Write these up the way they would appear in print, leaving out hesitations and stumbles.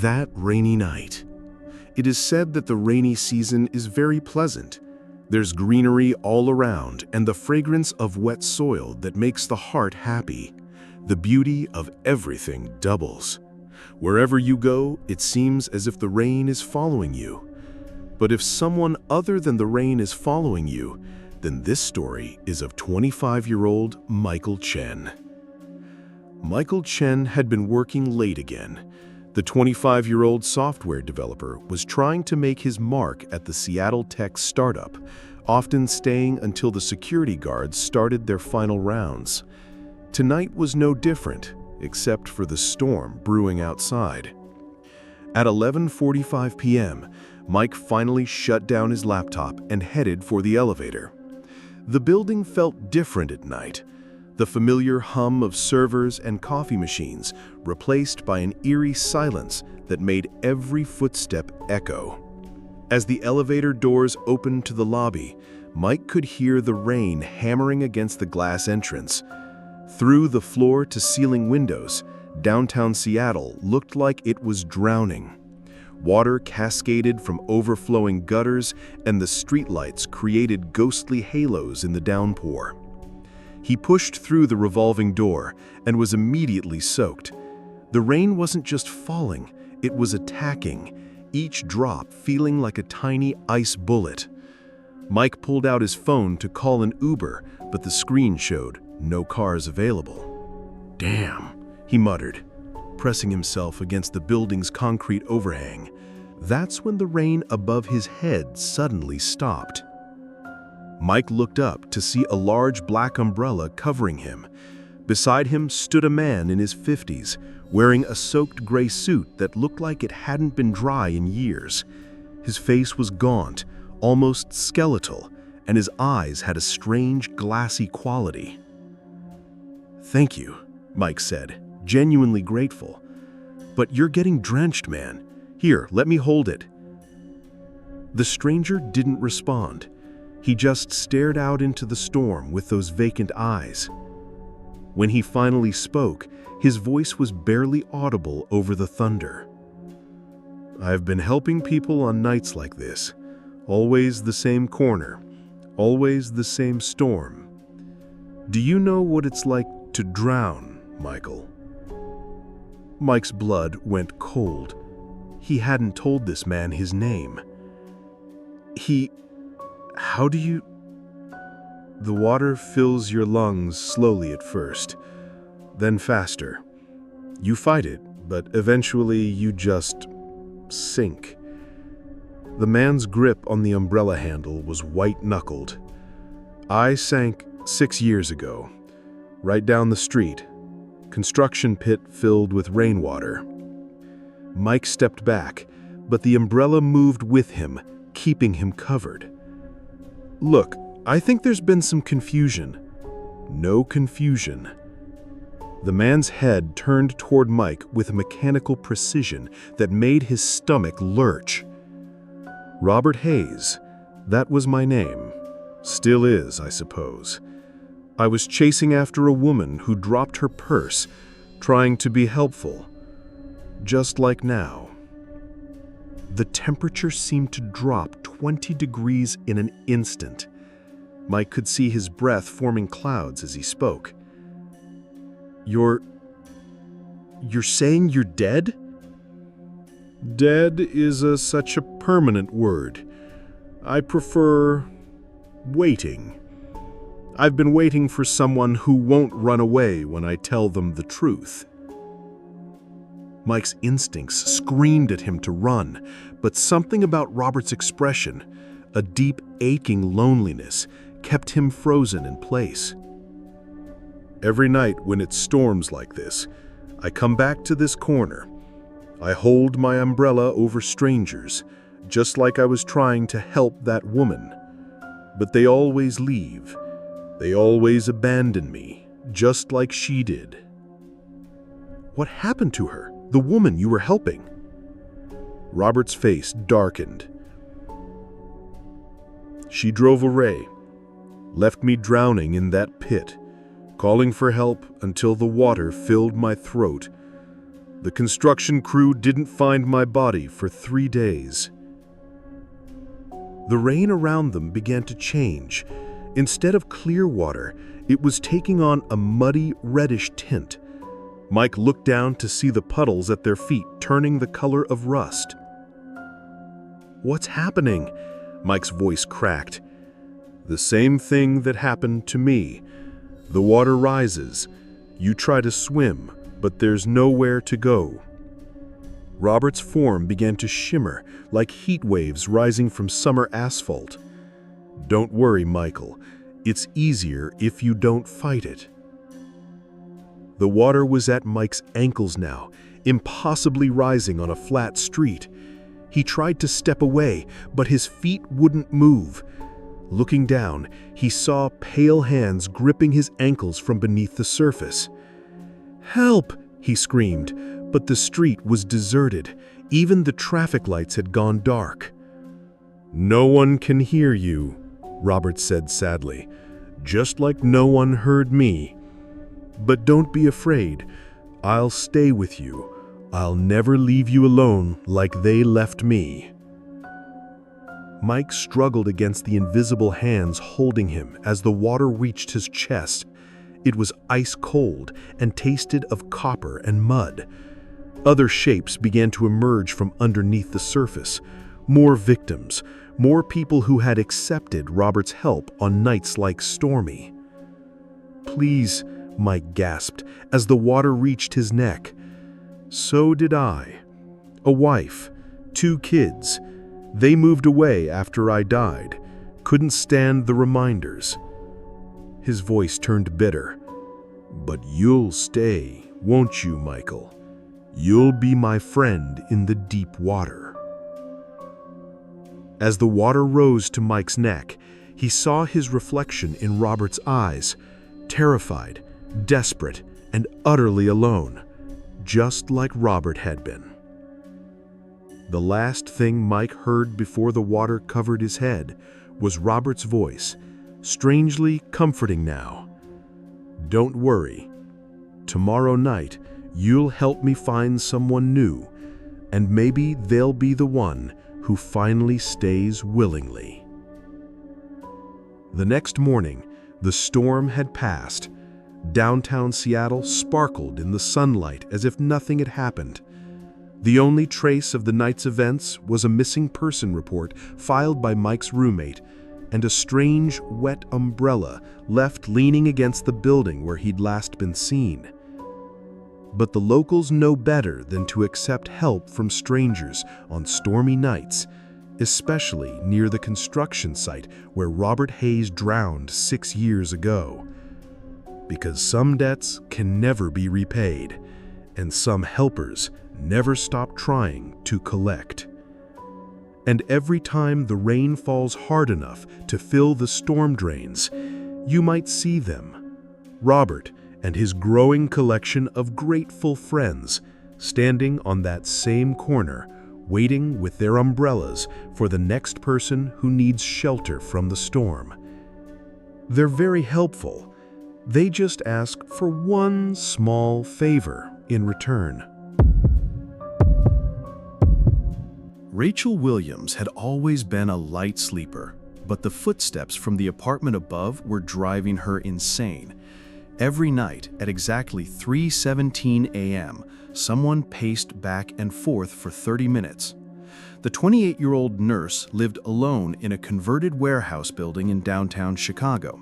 That rainy night. It is said that the rainy season is very pleasant. There's greenery all around and the fragrance of wet soil that makes the heart happy. The beauty of everything doubles. Wherever you go, it seems as if the rain is following you. But if someone other than the rain is following you, then this story is of 25-year-old Michael Chen. Michael Chen had been working late again. The 25-year-old software developer was trying to make his mark at the Seattle tech startup, often staying until the security guards started their final rounds. Tonight was no different, except for the storm brewing outside. At 11:45 p.m., Mike finally shut down his laptop and headed for the elevator. The building felt different at night. The familiar hum of servers and coffee machines replaced by an eerie silence that made every footstep echo. As the elevator doors opened to the lobby, Mike could hear the rain hammering against the glass entrance. Through the floor-to-ceiling windows, downtown Seattle looked like it was drowning. Water cascaded from overflowing gutters, and the streetlights created ghostly halos in the downpour. He pushed through the revolving door and was immediately soaked. The rain wasn't just falling, it was attacking, each drop feeling like a tiny ice bullet. Mike pulled out his phone to call an Uber, but the screen showed no cars available. "Damn," he muttered, pressing himself against the building's concrete overhang. That's when the rain above his head suddenly stopped. Mike looked up to see a large black umbrella covering him. Beside him stood a man in his 50s, wearing a soaked gray suit that looked like it hadn't been dry in years. His face was gaunt, almost skeletal, and his eyes had a strange, glassy quality. "Thank you," Mike said, genuinely grateful. "But you're getting drenched, man. Here, let me hold it." The stranger didn't respond. He just stared out into the storm with those vacant eyes. When he finally spoke, his voice was barely audible over the thunder. "I've been helping people on nights like this. Always the same corner. Always the same storm. Do you know what it's like to drown, Michael?" Mike's blood went cold. He hadn't told this man his name. How do you... The water fills your lungs slowly at first, then faster. You fight it, but eventually you just sink. The man's grip on the umbrella handle was white-knuckled. I sank 6 years ago, right down the street. Construction pit filled with rainwater. Mike stepped back, but the umbrella moved with him, keeping him covered. "Look, I think there's been some confusion." "No confusion." The man's head turned toward Mike with a mechanical precision that made his stomach lurch. "Robert Hayes, that was my name. Still is, I suppose. I was chasing after a woman who dropped her purse, trying to be helpful. Just like now." The temperature seemed to drop 20 degrees in an instant. Mike could see his breath forming clouds as he spoke. You're saying you're dead?" "Dead is such a permanent word. I prefer waiting. I've been waiting for someone who won't run away when I tell them the truth." Mike's instincts screamed at him to run, but something about Robert's expression, a deep, aching loneliness, kept him frozen in place. "Every night when it storms like this, I come back to this corner. I hold my umbrella over strangers, just like I was trying to help that woman. But they always leave. They always abandon me, just like she did." "What happened to her? The woman you were helping?" Robert's face darkened. "She drove away, left me drowning in that pit, calling for help until the water filled my throat. The construction crew didn't find my body for 3 days. The rain around them began to change. Instead of clear water, it was taking on a muddy, reddish tint. Mike looked down to see the puddles at their feet turning the color of rust. "What's happening?" Mike's voice cracked. "The same thing that happened to me. The water rises. You try to swim, but there's nowhere to go." Robert's form began to shimmer like heat waves rising from summer asphalt. "Don't worry, Michael. It's easier if you don't fight it." The water was at Mike's ankles now, impossibly rising on a flat street. He tried to step away, but his feet wouldn't move. Looking down, he saw pale hands gripping his ankles from beneath the surface. "Help!" he screamed, but the street was deserted. Even the traffic lights had gone dark. "No one can hear you," Robert said sadly, "just like no one heard me. But don't be afraid. I'll stay with you. I'll never leave you alone like they left me." Mike struggled against the invisible hands holding him as the water reached his chest. It was ice cold and tasted of copper and mud. Other shapes began to emerge from underneath the surface. More victims, more people who had accepted Robert's help on nights like Stormy. "Please," Mike gasped as the water reached his neck. "So did I. A wife, 2 kids. They moved away after I died. Couldn't stand the reminders." His voice turned bitter. "But you'll stay, won't you, Michael? You'll be my friend in the deep water." As the water rose to Mike's neck, he saw his reflection in Robert's eyes, terrified, desperate, and utterly alone, just like Robert had been. The last thing Mike heard before the water covered his head was Robert's voice, strangely comforting now. "Don't worry. Tomorrow night, you'll help me find someone new, and maybe they'll be the one who finally stays willingly." The next morning, the storm had passed. Downtown Seattle sparkled in the sunlight as if nothing had happened. The only trace of the night's events was a missing person report filed by Mike's roommate and a strange, wet umbrella left leaning against the building where he'd last been seen. But the locals know better than to accept help from strangers on stormy nights, especially near the construction site where Robert Hayes drowned 6 years ago. Because some debts can never be repaid, and some helpers never stop trying to collect. And every time the rain falls hard enough to fill the storm drains, you might see them, Robert and his growing collection of grateful friends, standing on that same corner, waiting with their umbrellas for the next person who needs shelter from the storm. They're very helpful. They just ask for one small favor in return. Rachel Williams had always been a light sleeper, but the footsteps from the apartment above were driving her insane. Every night at exactly 3:17 a.m., someone paced back and forth for 30 minutes. The 28-year-old nurse lived alone in a converted warehouse building in downtown Chicago.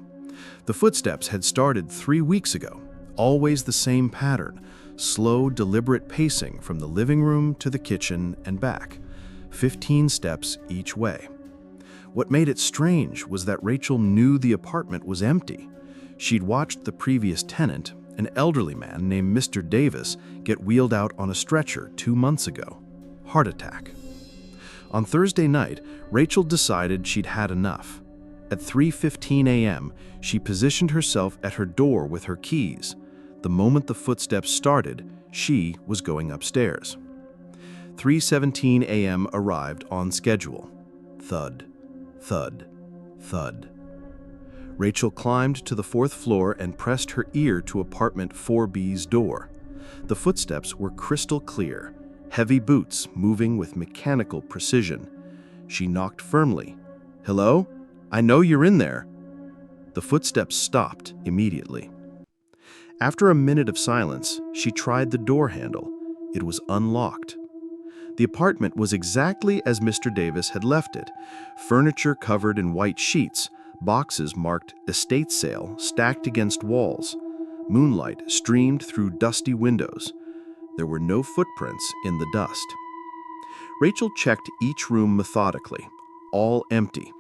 The footsteps had started 3 weeks ago, always the same pattern, slow, deliberate pacing from the living room to the kitchen and back, 15 steps each way. What made it strange was that Rachel knew the apartment was empty. She'd watched the previous tenant, an elderly man named Mr. Davis, get wheeled out on a stretcher 2 months ago. Heart attack. On Thursday night, Rachel decided she'd had enough. At 3:15 a.m., she positioned herself at her door with her keys. The moment the footsteps started, she was going upstairs. 3:17 a.m. arrived on schedule. Thud, thud, thud. Rachel climbed to the 4th floor and pressed her ear to apartment 4B's door. The footsteps were crystal clear, heavy boots moving with mechanical precision. She knocked firmly. "Hello? I know you're in there." The footsteps stopped immediately. After a minute of silence, she tried the door handle. It was unlocked. The apartment was exactly as Mr. Davis had left it. Furniture covered in white sheets, boxes marked estate sale stacked against walls. Moonlight streamed through dusty windows. There were no footprints in the dust. Rachel checked each room methodically, all empty.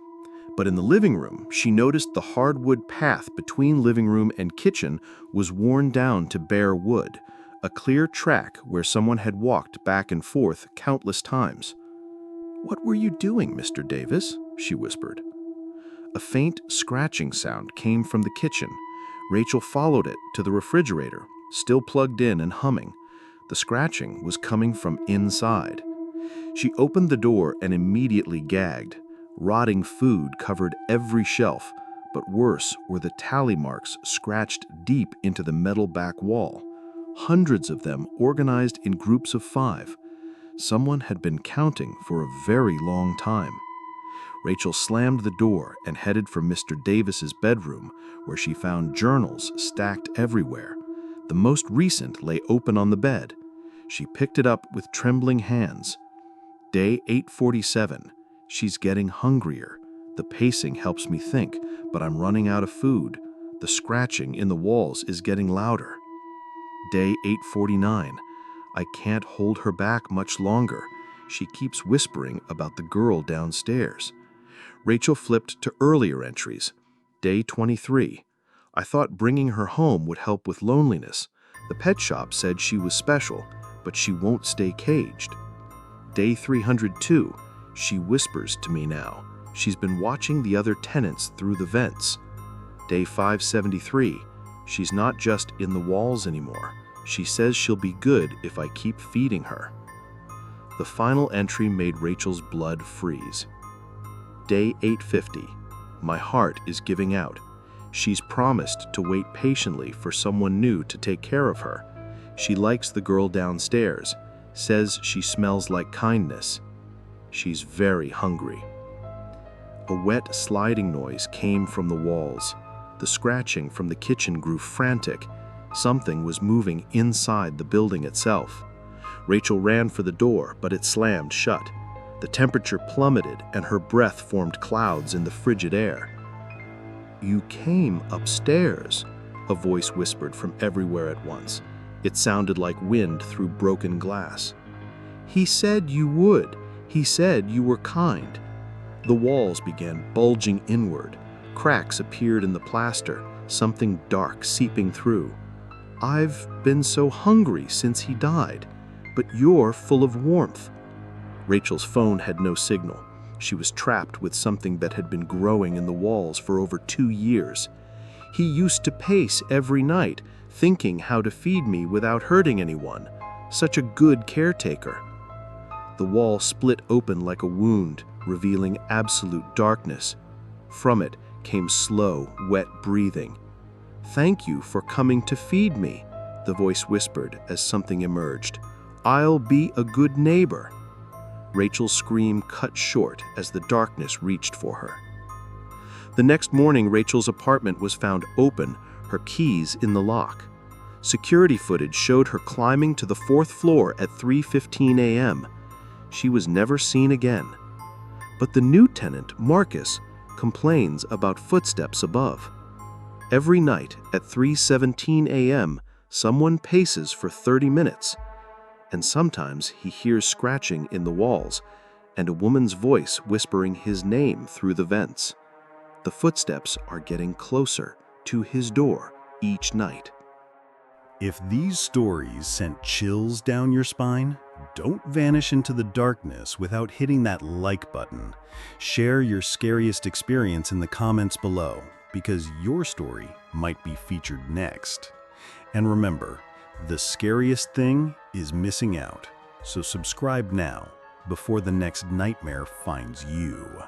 But in the living room, she noticed the hardwood path between living room and kitchen was worn down to bare wood, a clear track where someone had walked back and forth countless times. "What were you doing, Mr. Davis?" she whispered. A faint scratching sound came from the kitchen. Rachel followed it to the refrigerator, still plugged in and humming. The scratching was coming from inside. She opened the door and immediately gagged. Rotting food covered every shelf, but worse were the tally marks scratched deep into the metal back wall. Hundreds of them organized in groups of 5. Someone had been counting for a very long time. Rachel slammed the door and headed for Mr. Davis's bedroom, where she found journals stacked everywhere. The most recent lay open on the bed. She picked it up with trembling hands. Day 847. She's getting hungrier. The pacing helps me think, but I'm running out of food. The scratching in the walls is getting louder. Day 849. I can't hold her back much longer. She keeps whispering about the girl downstairs. Rachel flipped to earlier entries. Day 23. I thought bringing her home would help with loneliness. The pet shop said she was special, but she won't stay caged. Day 302. She whispers to me now. She's been watching the other tenants through the vents. Day 573. She's not just in the walls anymore. She says she'll be good if I keep feeding her. The final entry made Rachel's blood freeze. Day 850. My heart is giving out. She's promised to wait patiently for someone new to take care of her. She likes the girl downstairs, says she smells like kindness. She's very hungry. A wet sliding noise came from the walls. The scratching from the kitchen grew frantic. Something was moving inside the building itself. Rachel ran for the door, but it slammed shut. The temperature plummeted and her breath formed clouds in the frigid air. "You came upstairs," a voice whispered from everywhere at once. It sounded like wind through broken glass. "He said you would. He said you were kind." The walls began bulging inward. Cracks appeared in the plaster, something dark seeping through. "I've been so hungry since he died, but you're full of warmth." Rachel's phone had no signal. She was trapped with something that had been growing in the walls for over 2 years. "He used to pace every night, thinking how to feed me without hurting anyone. Such a good caretaker." The wall split open like a wound, revealing absolute darkness. From it came slow, wet breathing. "Thank you for coming to feed me," the voice whispered as something emerged. "I'll be a good neighbor." Rachel's scream cut short as the darkness reached for her. The next morning, Rachel's apartment was found open, her keys in the lock. Security footage showed her climbing to the 4th floor at 3:15 a.m. She was never seen again. But the new tenant, Marcus, complains about footsteps above. Every night at 3:17 a.m., someone paces for 30 minutes. And sometimes he hears scratching in the walls and a woman's voice whispering his name through the vents. The footsteps are getting closer to his door each night. If these stories sent chills down your spine, don't vanish into the darkness without hitting that like button. Share your scariest experience in the comments below, because your story might be featured next. And remember, the scariest thing is missing out. So subscribe now before the next nightmare finds you.